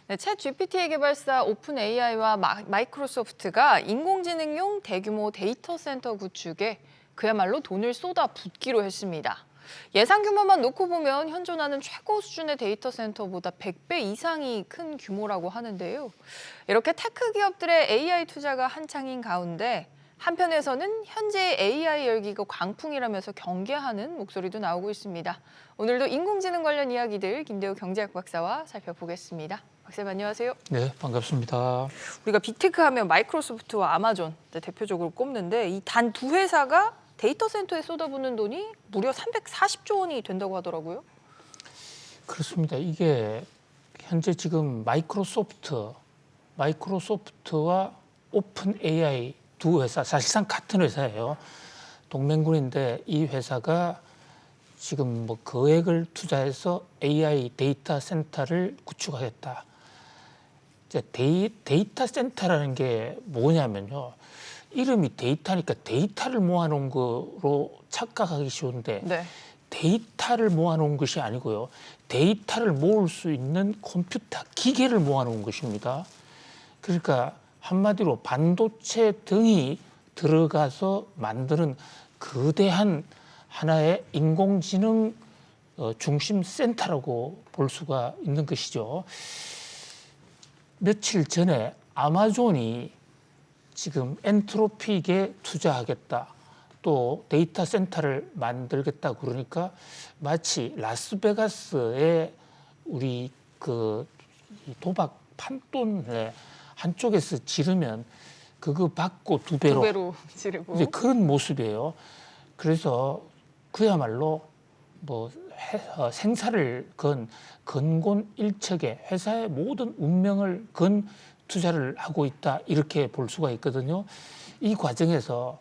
네, 챗 GPT의 개발사 오픈 AI와 마이크로소프트가 인공지능용 대규모 데이터 센터 구축에 그야말로 돈을 쏟아 붓기로 했습니다. 예상 규모만 놓고 보면 현존하는 최고 수준의 데이터 센터보다 100배 이상이 큰 규모라고 하는데요. 이렇게 테크 기업들의 AI 투자가 한창인 가운데 한편에서는 현재의 AI 열기가 광풍이라면서 경계하는 목소리도 나오고 있습니다. 오늘도 인공지능 관련 이야기들 김대우 경제학 박사와 살펴보겠습니다. 박사님 안녕하세요. 네, 반갑습니다. 우리가 빅테크 하면 마이크로소프트와 아마존 대표적으로 꼽는데 이 단 두 회사가 데이터 센터에 쏟아붓는 돈이 무려 340조 원이 된다고 하더라고요. 그렇습니다. 이게 현재 지금 마이크로소프트와 오픈 AI 두 회사, 사실상 같은 회사예요. 동맹군인데 이 회사가 지금 뭐 거액을 투자해서 AI 데이터 센터를 구축하겠다. 이제 데이터 센터라는 게 뭐냐면요. 이름이 데이터니까 데이터를 모아놓은 거로 착각하기 쉬운데 네. 데이터를 모아놓은 것이 아니고요. 데이터를 모을 수 있는 컴퓨터, 기계를 모아놓은 것입니다. 그러니까 한마디로 반도체 등이 들어가서 만드는 거대한 하나의 인공지능 중심 센터라고 볼 수가 있는 것이죠. 며칠 전에 아마존이 지금 엔트로픽에 투자하겠다. 또 데이터 센터를 만들겠다 그러니까 마치 라스베가스의 우리 그 도박 판돈에 한쪽에서 지르면 그거 받고 두 배로 지르고 이제 그런 모습이에요. 그래서 그야말로 뭐 생사를 건 건곤일척에 회사의 모든 운명을 건 투자를 하고 있다 이렇게 볼 수가 있거든요. 이 과정에서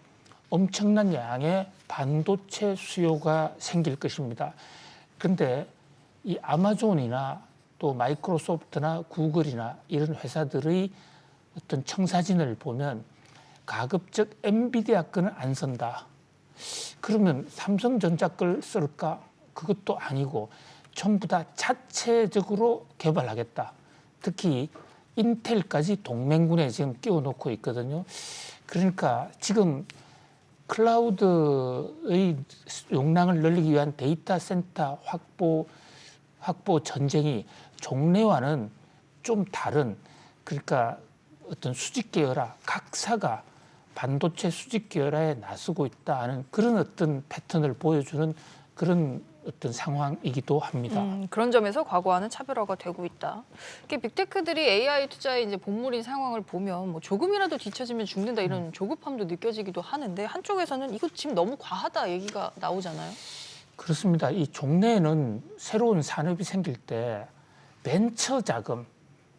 엄청난 양의 반도체 수요가 생길 것입니다. 그런데 이 아마존이나 또 마이크로소프트나 구글이나 이런 회사들의 어떤 청사진을 보면 가급적 엔비디아 거는 안 쓴다. 그러면 삼성전자 걸 쓸까? 그것도 아니고 전부 다 자체적으로 개발하겠다. 특히 인텔까지 동맹군에 지금 끼워놓고 있거든요. 그러니까 지금 클라우드의 용량을 늘리기 위한 데이터 센터 확보 전쟁이 종래와는 좀 다른, 그러니까 어떤 수직 계열화, 각사가 반도체 수직 계열화에 나서고 있다 하는 그런 어떤 패턴을 보여주는 그런 어떤 상황이기도 합니다. 그런 점에서 과거와는 차별화가 되고 있다. 이게 빅테크들이 AI 투자에 이제 본물인 상황을 보면 뭐 조금이라도 뒤처지면 죽는다 이런 조급함도 느껴지기도 하는데 한쪽에서는 이거 지금 너무 과하다 얘기가 나오잖아요. 그렇습니다. 이 종래에는 새로운 산업이 생길 때 벤처 자금,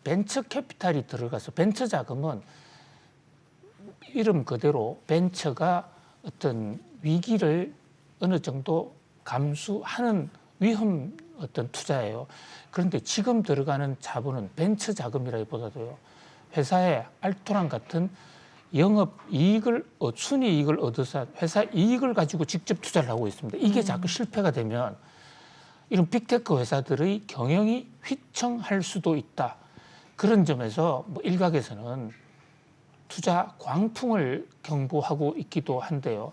벤처 캐피탈이 들어가서 벤처 자금은 이름 그대로 벤처가 어떤 위기를 어느 정도 감수하는 위험 어떤 투자예요. 그런데 지금 들어가는 자본은 벤처 자금이라기보다도요. 회사의 알토란 같은 영업 이익을 순위 이익을 얻어서 회사 이익을 가지고 직접 투자를 하고 있습니다. 이게 자꾸 실패가 되면 이런 빅테크 회사들의 경영이 휘청할 수도 있다. 그런 점에서 뭐 일각에서는 투자 광풍을 경보하고 있기도 한데요.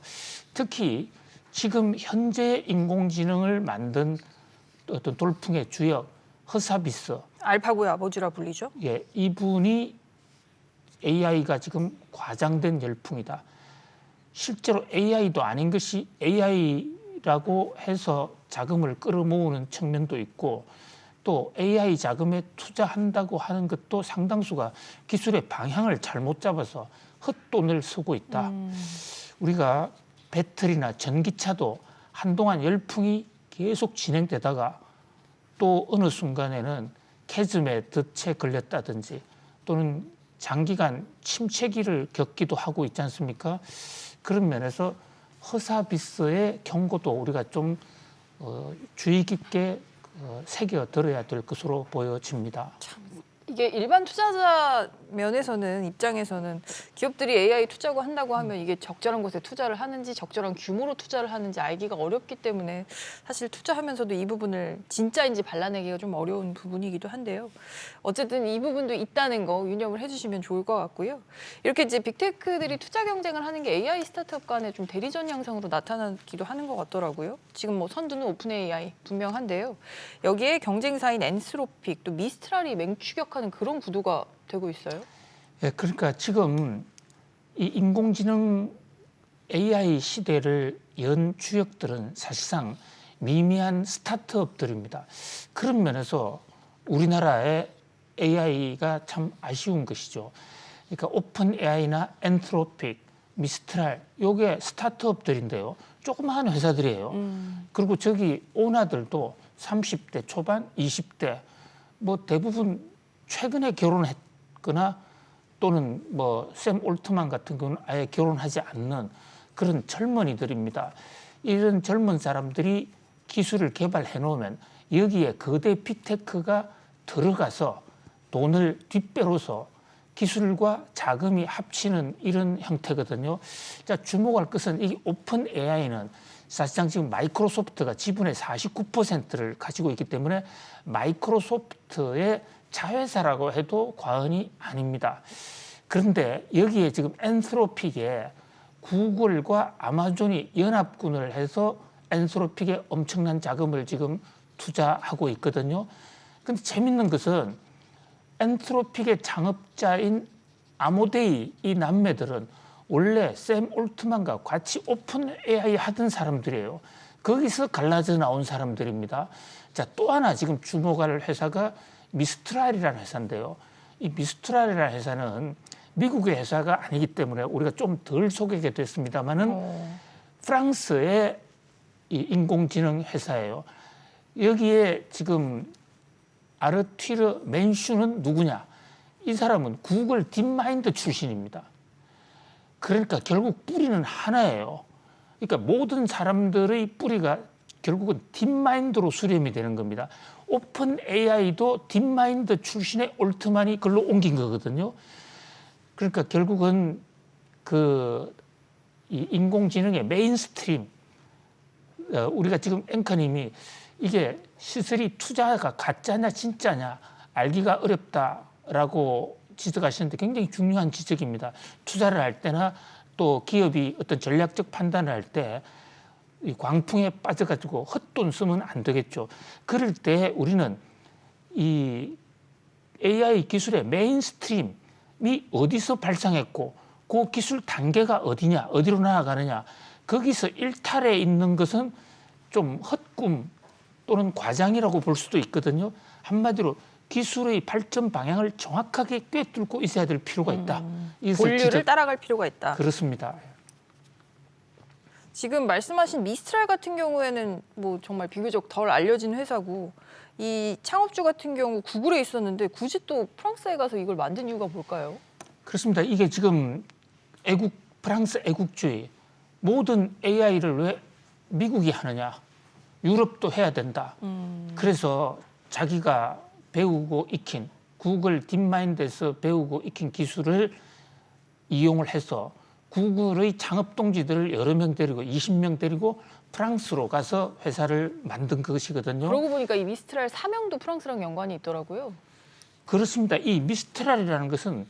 특히 지금 현재 인공지능을 만든 어떤 돌풍의 주역 허사비스, 알파고야 뭐지라 불리죠? 예, 이분이 AI가 지금 과장된 열풍이다. 실제로 AI도 아닌 것이 AI라고 해서 자금을 끌어모으는 측면도 있고 또 AI 자금에 투자한다고 하는 것도 상당수가 기술의 방향을 잘못 잡아서 헛돈을 쓰고 있다. 우리가 배터리나 전기차도 한동안 열풍이 계속 진행되다가 또 어느 순간에는 캐즘에 덫에 걸렸다든지 또는 장기간 침체기를 겪기도 하고 있지 않습니까? 그런 면에서 허사비스의 경고도 우리가 좀 주의 깊게 새겨 들어야 될 것으로 보여집니다. 참 이게 일반 투자자 면에서는 입장에서는 기업들이 AI 투자고 한다고 하면 이게 적절한 곳에 투자를 하는지 적절한 규모로 투자를 하는지 알기가 어렵기 때문에 사실 투자하면서도 이 부분을 진짜인지 발라내기가 좀 어려운 부분이기도 한데요. 어쨌든 이 부분도 있다는 거 유념을 해주시면 좋을 것 같고요. 이렇게 이제 빅테크들이 투자 경쟁을 하는 게 AI 스타트업 간의 좀 대리전 양상으로 나타나기도 하는 것 같더라고요. 지금 뭐 선두는 오픈 AI 분명한데요. 여기에 경쟁사인 엔스로픽 또 미스트랄이 맹추격하는 그런 구도가 되고 있어요. 예, 그러니까 지금 이 인공지능 AI 시대를 연 주역들은 사실상 미미한 스타트업들입니다. 그런 면에서 우리나라의 AI가 참 아쉬운 것이죠. 그러니까 오픈 AI나 엔트로픽, 미스트랄, 요게 스타트업들인데요. 조그마한 회사들이에요. 그리고 저기 오너들도 30대 초반, 20대, 뭐 대부분 최근에 결혼했거나 또는 뭐 샘 올트만 같은 경우는 아예 결혼하지 않는 그런 젊은이들입니다. 이런 젊은 사람들이 기술을 개발해 놓으면 여기에 거대 빅테크가 들어가서 돈을 뒷배로서 기술과 자금이 합치는 이런 형태거든요. 자, 주목할 것은 이 오픈 AI는 사실상 지금 마이크로소프트가 지분의 49%를 가지고 있기 때문에 마이크로소프트의 자회사라고 해도 과언이 아닙니다. 그런데 여기에 지금 엔스로픽에 구글과 아마존이 연합군을 해서 엔스로픽에 엄청난 자금을 지금 투자하고 있거든요. 근데 재밌는 것은 엔트로픽의 창업자인 아모데이 이 남매들은 원래 샘 올트만과 같이 오픈 AI 하던 사람들이에요. 거기서 갈라져 나온 사람들입니다. 자, 또 하나 지금 주목할 회사가 미스트랄이라는 회사인데요. 이 미스트랄이라는 회사는 미국의 회사가 아니기 때문에 우리가 좀 덜 소개가 됐습니다만은 프랑스의 이 인공지능 회사예요. 여기에 지금 아르튀르 맨슈는 누구냐? 이 사람은 구글 딥마인드 출신입니다. 그러니까 결국 뿌리는 하나예요. 그러니까 모든 사람들의 뿌리가 결국은 딥마인드로 수렴이 되는 겁니다. 오픈 AI도 딥마인드 출신의 올트만이 글로 옮긴 거거든요. 그러니까 결국은 이 인공지능의 메인스트림, 우리가 지금 앵커님이 이게 시설이 투자가 가짜냐 진짜냐 알기가 어렵다라고 지적하시는데 굉장히 중요한 지적입니다. 투자를 할 때나 또 기업이 어떤 전략적 판단을 할 때 이 광풍에 빠져가지고 헛돈 쓰면 안 되겠죠. 그럴 때 우리는 이 AI 기술의 메인스트림이 어디서 발상했고 그 기술 단계가 어디냐, 어디로 나아가느냐, 거기서 일탈해 있는 것은 좀 헛꿈 또는 과장이라고 볼 수도 있거든요. 한마디로 기술의 발전 방향을 정확하게 꿰뚫고 있어야 될 필요가 있다. 본류를 따라갈 필요가 있다. 그렇습니다. 지금 말씀하신 미스트랄 같은 경우에는 뭐 정말 비교적 덜 알려진 회사고 이 창업주 같은 경우 구글에 있었는데 굳이 또 프랑스에 가서 이걸 만든 이유가 뭘까요? 그렇습니다. 이게 지금 프랑스 애국주의, 모든 AI를 왜 미국이 하느냐, 유럽도 해야 된다. 그래서 자기가 배우고 익힌 구글 딥마인드에서 배우고 익힌 기술을 이용을 해서 구글의 창업 동지들을 여러 명 데리고 20명 데리고 프랑스로 가서 회사를 만든 것이거든요. 그러고 보니까 이 미스트랄 사명도 프랑스랑 연관이 있더라고요. 그렇습니다. 이 미스트랄이라는 것은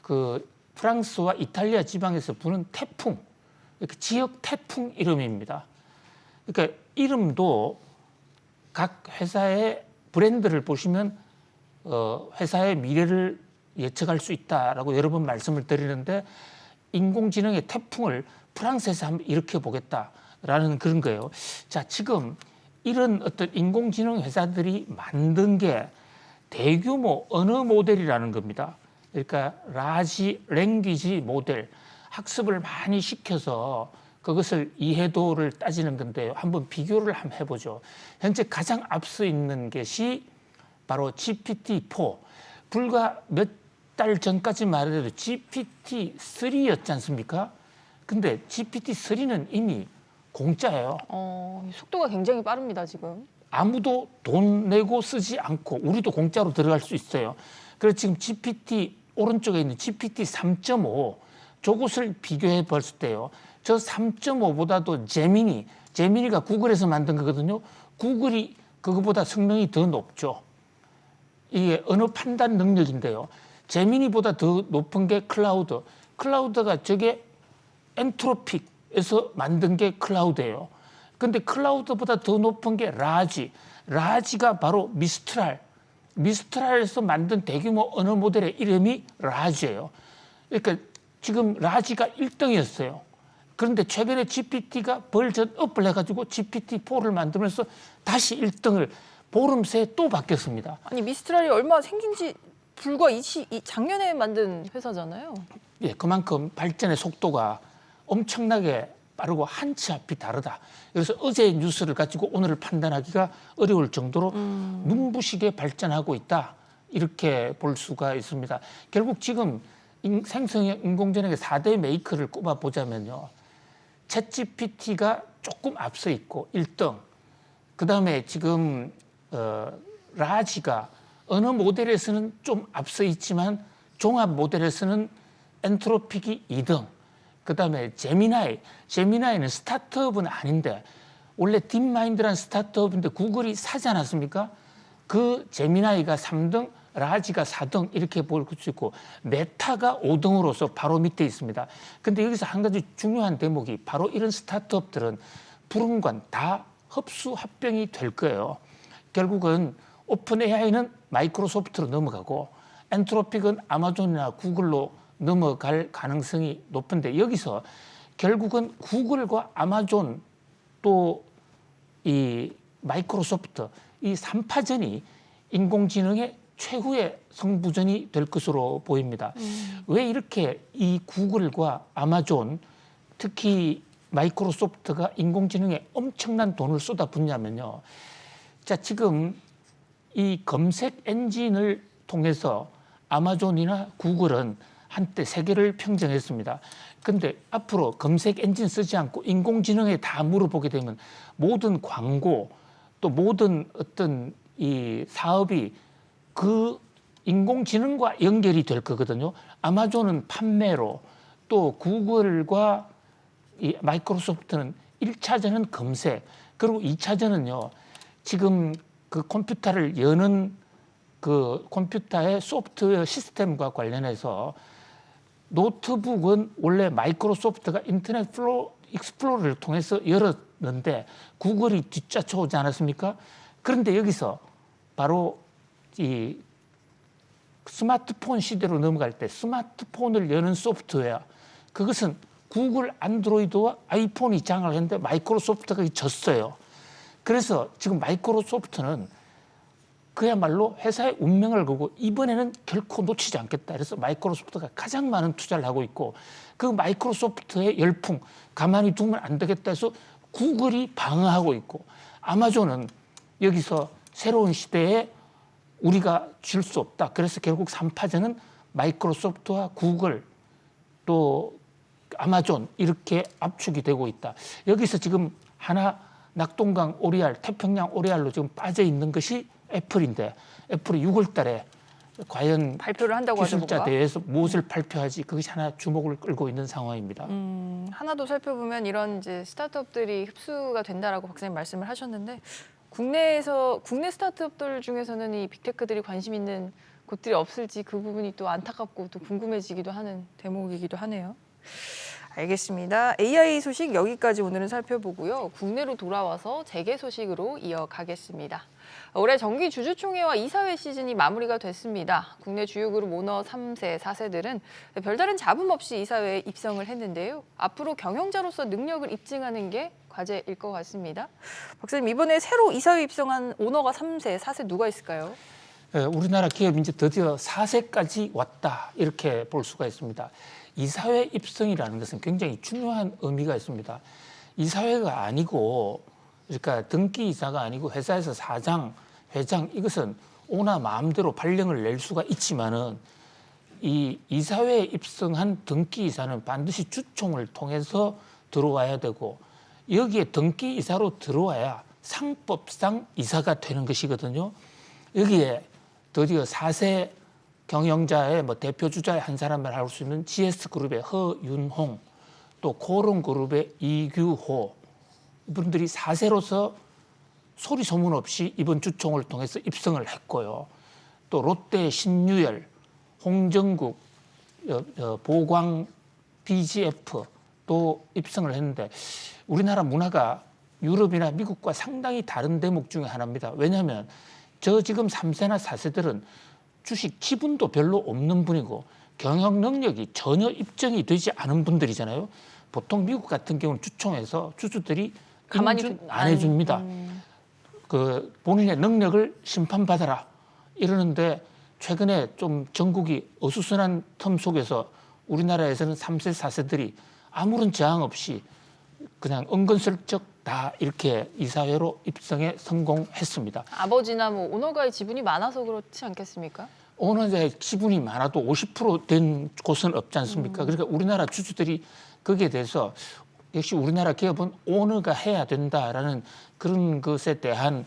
그 프랑스와 이탈리아 지방에서 부는 태풍, 지역 태풍 이름입니다. 그러니까 이름도 각 회사의 브랜드를 보시면 회사의 미래를 예측할 수 있다라고 여러 번 말씀을 드리는데 인공지능의 태풍을 프랑스에서 한번 일으켜 보겠다라는 그런 거예요. 자, 지금 이런 어떤 인공지능 회사들이 만든 게 대규모 언어 모델이라는 겁니다. 그러니까 라지 랭귀지 모델, 학습을 많이 시켜서 그것을 이해도를 따지는 건데요. 한번 비교를 한번 해보죠. 현재 가장 앞서 있는 것이 바로 GPT-4. 불과 몇 달 전까지만 해도 GPT-3였지 않습니까? 근데 GPT-3는 이미 공짜예요. 속도가 굉장히 빠릅니다, 지금. 아무도 돈 내고 쓰지 않고 우리도 공짜로 들어갈 수 있어요. 그래서 지금 GPT 오른쪽에 있는 GPT 3.5 저것을 비교해 봤을 때요. 저 3.5보다도 제미니가 구글에서 만든 거거든요. 구글이 그거보다 성능이 더 높죠. 이게 언어 판단 능력인데요. 제미니보다 더 높은 게 클라우드가 저게 엔트로픽에서 만든 게 클라우드예요. 근데 클라우드보다 더 높은 게 라지가 바로 미스트랄에서 만든 대규모 언어 모델의 이름이 라지예요. 그러니까 지금 라지가 1등이었어요. 그런데 최근에 GPT가 버전 업을 해가지고 GPT-4를 만들면서 다시 1등을 보름 새에 또 바뀌었습니다. 아니 미스트랄이 얼마 생긴 지 불과 작년에 만든 회사잖아요. 예, 그만큼 발전의 속도가 엄청나게 빠르고 한 치 앞이 다르다. 그래서 어제의 뉴스를 가지고 오늘을 판단하기가 어려울 정도로 눈부시게 발전하고 있다. 이렇게 볼 수가 있습니다. 결국 지금 생성형 인공지능의 4대 메이커를 꼽아보자면요. 챗GPT가 조금 앞서 있고 1등. 그다음에 지금 라지가 언어 모델에서는 좀 앞서 있지만 종합 모델에서는 엔트로픽이 2등. 그다음에 제미나이는 스타트업은 아닌데 원래 딥마인드라는 스타트업인데 구글이 사지 않았습니까? 그 제미나이가 3등, 라지가 4등 이렇게 볼 수 있고 메타가 5등으로서 바로 밑에 있습니다. 근데 여기서 한 가지 중요한 대목이 바로 이런 스타트업들은 불운관 다 흡수 합병이 될 거예요. 결국은 오픈 AI는 마이크로소프트로 넘어가고 엔트로픽은 아마존이나 구글로 넘어갈 가능성이 높은데 여기서 결국은 구글과 아마존 또 이 마이크로소프트 이 3파전이 인공지능의 최후의 승부전이 될 것으로 보입니다. 왜 이렇게 이 구글과 아마존 특히 마이크로소프트가 인공지능에 엄청난 돈을 쏟아붓냐면요. 자, 지금 이 검색 엔진을 통해서 아마존이나 구글은 한때 세계를 평정했습니다. 근데 앞으로 검색 엔진 쓰지 않고 인공지능에 다 물어보게 되면 모든 광고 또 모든 어떤 이 사업이 그 인공지능과 연결이 될 거거든요. 아마존은 판매로 또 구글과 이 마이크로소프트는 1차전은 검색 그리고 2차전은요. 지금 그 컴퓨터를 여는 그 컴퓨터의 소프트웨어 시스템과 관련해서 노트북은 원래 마이크로소프트가 인터넷 익스플로러를 통해서 열었는데 구글이 뒤쫓아오지 않았습니까? 그런데 여기서 바로 이 스마트폰 시대로 넘어갈 때 스마트폰을 여는 소프트웨어 그것은 구글 안드로이드와 아이폰이 장을 했는데 마이크로소프트가 졌어요. 그래서 지금 마이크로소프트는 그야말로 회사의 운명을 걸고 이번에는 결코 놓치지 않겠다. 그래서 마이크로소프트가 가장 많은 투자를 하고 있고 그 마이크로소프트의 열풍 가만히 두면 안 되겠다 해서 구글이 방어하고 있고 아마존은 여기서 새로운 시대에 우리가 질 수 없다. 그래서 결국 3파전은 마이크로소프트와 구글 또 아마존 이렇게 압축이 되고 있다. 여기서 지금 하나 낙동강 오리알, 태평양 오리알로 지금 빠져 있는 것이 애플인데 애플이 6월 달에 과연 발표를 한다고 하죠. 기술자 대회에서 무엇을 발표하지 그것이 하나 주목을 끌고 있는 상황입니다. 하나 더 살펴보면 이런 이제 스타트업들이 흡수가 된다라고 박사님 말씀을 하셨는데 국내 스타트업들 중에서는 이 빅테크들이 관심 있는 곳들이 없을지 그 부분이 또 안타깝고 또 궁금해지기도 하는 대목이기도 하네요. 알겠습니다. AI 소식 여기까지 오늘은 살펴보고요. 국내로 돌아와서 재계 소식으로 이어가겠습니다. 올해 정기 주주총회와 이사회 시즌이 마무리가 됐습니다. 국내 주요 그룹 오너 3세, 4세들은 별다른 잡음 없이 이사회에 입성을 했는데요. 앞으로 경영자로서 능력을 입증하는 게 과제일 것 같습니다. 박사님, 이번에 새로 이사회 입성한 오너가 3세, 4세 누가 있을까요? 우리나라 기업이 이제 드디어 4세까지 왔다 이렇게 볼 수가 있습니다. 이사회 입성이라는 것은 굉장히 중요한 의미가 있습니다. 이사회가 아니고 그러니까 등기 이사가 아니고 회사에서 사장, 회장 이것은 오나 마음대로 발령을 낼 수가 있지만은 이 이사회에 입성한 등기 이사는 반드시 주총을 통해서 들어와야 되고 여기에 등기 이사로 들어와야 상법상 이사가 되는 것이거든요. 여기에 드디어 4세 경영자의 뭐 대표 주자의 한 사람을 할 수 있는 GS그룹의 허윤홍, 또 코롱그룹의 이규호, 이분들이 4세로서 소리 소문 없이 이번 주총을 통해서 입성을 했고요. 또 롯데 신유열, 홍정국, 보광 BGF 또 입성을 했는데 우리나라 문화가 유럽이나 미국과 상당히 다른 대목 중에 하나입니다. 왜냐하면 저 지금 3세나 4세들은 주식 지분도 별로 없는 분이고 경영 능력이 전혀 입증이 되지 않은 분들이잖아요. 보통 미국 같은 경우는 주총에서 주주들이 가만히 인준 안 해줍니다. 그 본인의 능력을 심판받아라 이러는데 최근에 좀 전국이 어수선한 텀 속에서 우리나라에서는 3세, 4세들이 아무런 제한 없이 그냥 은근슬쩍 다 이렇게 이사회로 입성에 성공했습니다. 아버지나 뭐 오너가의 지분이 많아서 그렇지 않겠습니까? 오너자의 지분이 많아도 50%된 곳은 없지 않습니까? 그러니까 우리나라 주주들이 거기에 대해서 역시 우리나라 기업은 오너가 해야 된다라는 그런 것에 대한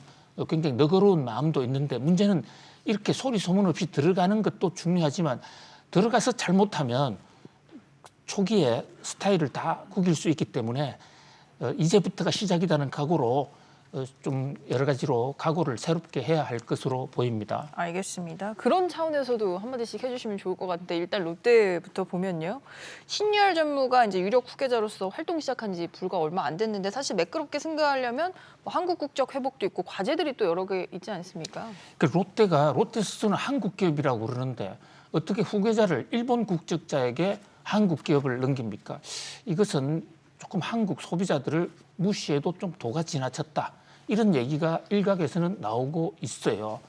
굉장히 너그러운 마음도 있는데 문제는 이렇게 소리 소문 없이 들어가는 것도 중요하지만 들어가서 잘못하면 초기에 스타일을 다 구길 수 있기 때문에 이제부터가 시작이라는 각오로 좀 여러 가지로 각오를 새롭게 해야 할 것으로 보입니다. 알겠습니다. 그런 차원에서도 한마디씩 해주시면 좋을 것 같은데 일단 롯데부터 보면요. 신유열 전무가 이제 유력 후계자로서 활동 시작한 지 불과 얼마 안 됐는데 사실 매끄럽게 승계하려면 뭐 한국 국적 회복도 있고 과제들이 또 여러 개 있지 않습니까? 그 롯데 스스로는 한국 기업이라고 그러는데 어떻게 후계자를 일본 국적자에게 한국 기업을 넘깁니까? 이것은 조금 한국 소비자들을 무시해도 좀 도가 지나쳤다. 이런 얘기가 일각에서는 나오고 있어요.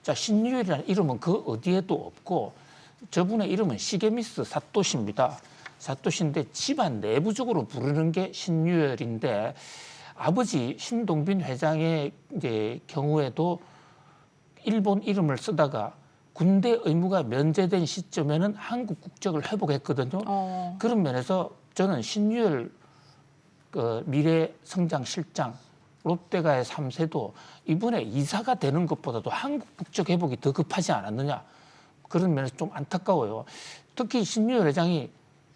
자, 신유열이라는 이름은 그 어디에도 없고 저분의 이름은 시게미스 사토시입니다. 사토시인데 집안 내부적으로 부르는 게 신유열인데 아버지 신동빈 회장의 이제 경우에도 일본 이름을 쓰다가 군대 의무가 면제된 시점에는 한국 국적을 회복했거든요. 그런 면에서 저는 신유열 미래성장실장 롯데가의 3세도 이번에 이사가 되는 것보다도 한국 국적 회복이 더 급하지 않았느냐. 그런 면에서 좀 안타까워요. 특히 신유열 회장이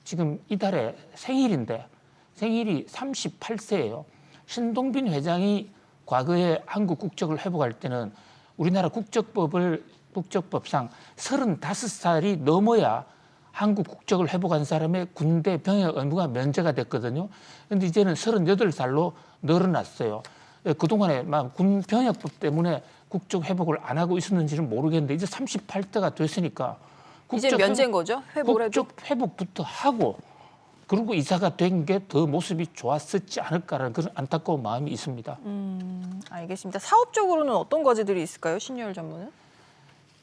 지금 이달에 생일인데 생일이 38세예요. 신동빈 회장이 과거에 한국 국적을 회복할 때는 우리나라 국적법상 35살이 넘어야 한국 국적을 회복한 사람의 군대 병역 의무가 면제가 됐거든요. 그런데 이제는 38살로 늘어났어요. 그동안에 군 병역법 때문에 국적 회복을 안 하고 있었는지는 모르겠는데 이제 38대가 됐으니까 이제 면제인 거죠? 회복을 해도? 국적 회복부터 하고 그리고 이사가 된 게 더 모습이 좋았었지 않을까라는 그런 안타까운 마음이 있습니다. 알겠습니다. 사업적으로는 어떤 과제들이 있을까요? 신유열 전무는?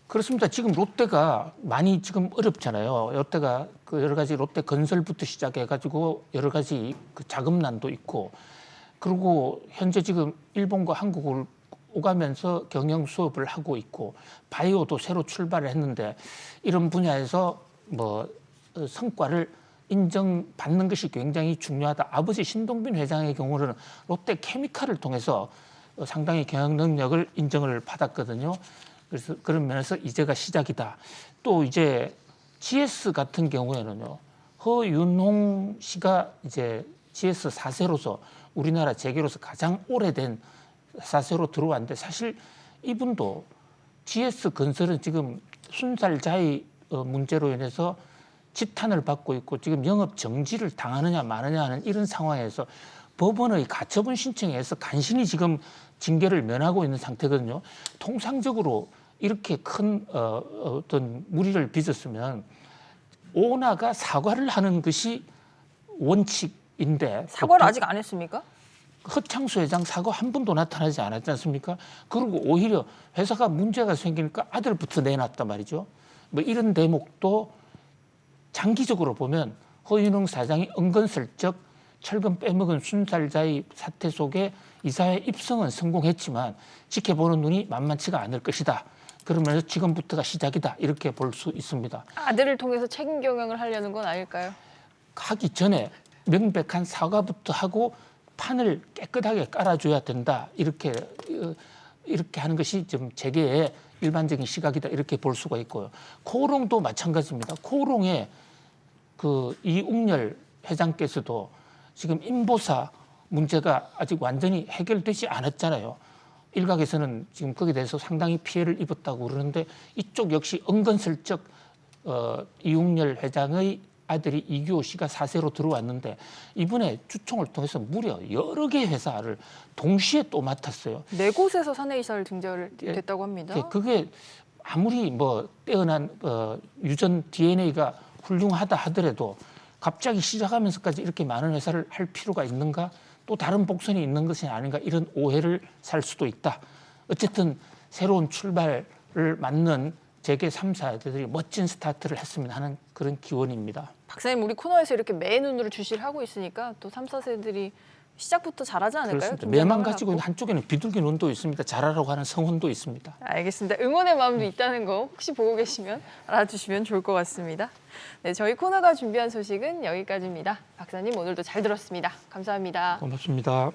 그렇습니다. 지금 롯데가 많이 지금 어렵잖아요. 롯데가 그 여러 가지 롯데 건설부터 시작해가지고 여러 가지 그 자금난도 있고 그리고 현재 지금 일본과 한국을 오가면서 경영 수업을 하고 있고 바이오도 새로 출발을 했는데 이런 분야에서 뭐 성과를 인정받는 것이 굉장히 중요하다. 아버지 신동빈 회장의 경우는 롯데 케미칼을 통해서 상당히 경영 능력을 인정을 받았거든요. 그래서 그런 면에서 이제가 시작이다. 또 이제 GS 같은 경우에는요. 허윤홍 씨가 이제 GS 4세로서 우리나라 재계로서 가장 오래된 4세로 들어왔는데 사실 이분도 GS 건설은 지금 순살자의 문제로 인해서 지탄을 받고 있고 지금 영업 정지를 당하느냐 마느냐 하는 이런 상황에서 법원의 가처분 신청에서 간신히 지금 징계를 면하고 있는 상태거든요. 통상적으로 이렇게 큰 어떤 무리를 빚었으면 오나가 사과를 하는 것이 원칙인데 사과를 아직 안 했습니까? 허창수 회장 사과 한 번도 나타나지 않았지 않습니까? 그리고 오히려 회사가 문제가 생기니까 아들부터 내놨단 말이죠. 뭐 이런 대목도 장기적으로 보면 허윤홍 사장이 은근슬쩍 철근 빼먹은 순살자의 사태 속에 이사회 입성은 성공했지만 지켜보는 눈이 만만치가 않을 것이다. 그러면서 지금부터가 시작이다. 이렇게 볼 수 있습니다. 아들을 통해서 책임 경영을 하려는 건 아닐까요? 하기 전에 명백한 사과부터 하고 판을 깨끗하게 깔아줘야 된다. 이렇게 이렇게 하는 것이 좀 재계의 일반적인 시각이다 이렇게 볼 수가 있고요. 코오롱도 마찬가지입니다. 코오롱의 그 이웅렬 회장께서도 지금 인보사 문제가 아직 완전히 해결되지 않았잖아요. 일각에서는 지금 거기에 대해서 상당히 피해를 입었다고 그러는데 이쪽 역시 은근슬쩍 이웅렬 회장의 아들이 이규호 씨가 사세로 들어왔는데 이번에 주총을 통해서 무려 여러 개 회사를 동시에 또 맡았어요. 4곳에서 사내이사를 등재됐다고 합니다. 그게 아무리 뭐 뛰어난 유전 DNA가 훌륭하다 하더라도 갑자기 시작하면서까지 이렇게 많은 회사를 할 필요가 있는가? 또 다른 복선이 있는 것이 아닌가? 이런 오해를 살 수도 있다. 어쨌든 새로운 출발을 맞는 재계 3사들이 멋진 스타트를 했으면 하는 그런 기원입니다. 박사님 우리 코너에서 이렇게 매의 눈으로 주시를 하고 있으니까 또 3, 4세들이 시작부터 잘하지 않을까요? 그렇습니다. 매만 가지고 있는 한쪽에는 비둘기 눈도 있습니다. 잘하라고 하는 성훈도 있습니다. 알겠습니다. 응원의 마음도 있다는 거 혹시 보고 계시면 알아주시면 좋을 것 같습니다. 네, 저희 코너가 준비한 소식은 여기까지입니다. 박사님 오늘도 잘 들었습니다. 감사합니다. 고맙습니다.